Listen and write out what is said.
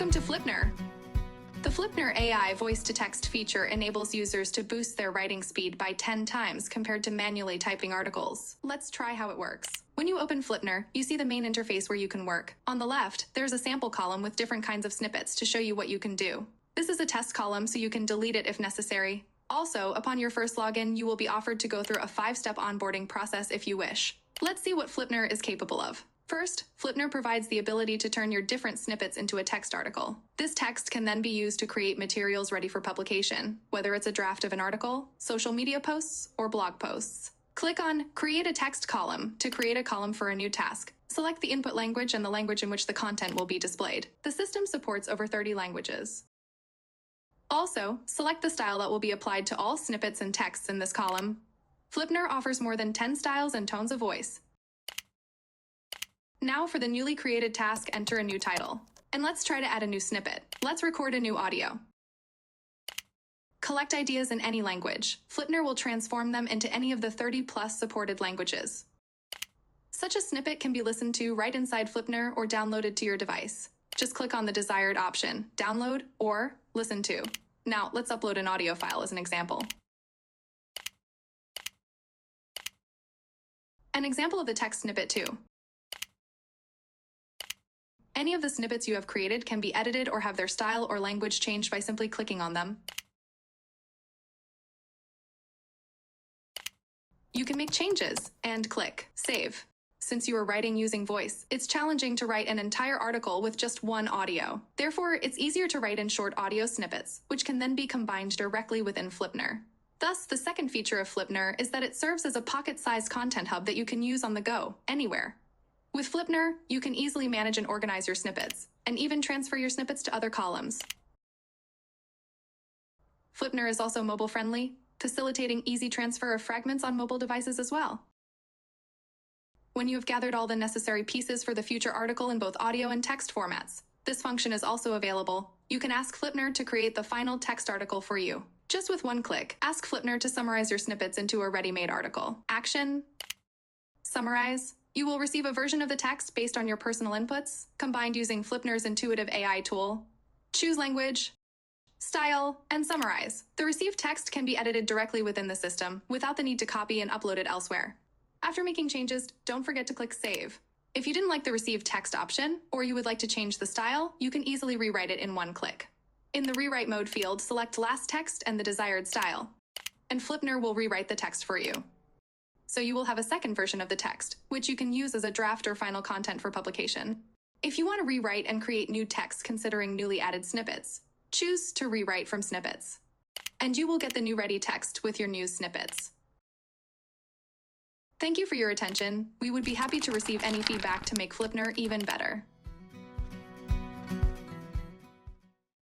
Welcome to Flipner. The Flipner AI voice-to-text feature enables users to boost their writing speed by 10 times compared to manually typing articles. Let's try how it works. When you open Flipner, you see the main interface where you can work. On the left, there's a sample column with different kinds of snippets to show you what you can do. This is a test column, so you can delete it if necessary. Also, upon your first login, you will be offered to go through a 5-step onboarding process if you wish. Let's see what Flipner is capable of. First, Flipner provides the ability to turn your different snippets into a text article. This text can then be used to create materials ready for publication, whether it's a draft of an article, social media posts, or blog posts. Click on Create a Text Column to create a column for a new task. Select the input language and the language in which the content will be displayed. The system supports over 30 languages. Also, select the style that will be applied to all snippets and texts in this column. Flipner offers more than 10 styles and tones of voice. Now for the newly created task, enter a new title. And let's try to add a new snippet. Let's record a new audio. Collect ideas in any language. Flipner will transform them into any of the 30+ supported languages. Such a snippet can be listened to right inside Flipner or downloaded to your device. Just click on the desired option, download or listen to. Now let's upload an audio file as an example. An example of the text snippet too. Any of the snippets you have created can be edited or have their style or language changed by simply clicking on them. You can make changes and click Save. Since you are writing using voice, it's challenging to write an entire article with just one audio. Therefore, it's easier to write in short audio snippets, which can then be combined directly within Flipner. Thus, the second feature of Flipner is that it serves as a pocket-sized content hub that you can use on the go, anywhere. With Flipner, you can easily manage and organize your snippets, and even transfer your snippets to other columns. Flipner is also mobile-friendly, facilitating easy transfer of fragments on mobile devices as well. When you have gathered all the necessary pieces for the future article in both audio and text formats, this function is also available. You can ask Flipner to create the final text article for you. Just with one click, ask Flipner to summarize your snippets into a ready-made article. Action. Summarize. You will receive a version of the text based on your personal inputs, combined using Flipner's intuitive AI tool. Choose language, style, and summarize. The received text can be edited directly within the system, without the need to copy and upload it elsewhere. After making changes, don't forget to click Save. If you didn't like the received text option, or you would like to change the style, you can easily rewrite it in one click. In the Rewrite Mode field, select Last Text and the desired style, and Flipner will rewrite the text for you. So you will have a second version of the text, which you can use as a draft or final content for publication. If you want to rewrite and create new text considering newly added snippets, choose to rewrite from snippets. And you will get the new ready text with your new snippets. Thank you for your attention. We would be happy to receive any feedback to make Flipner even better.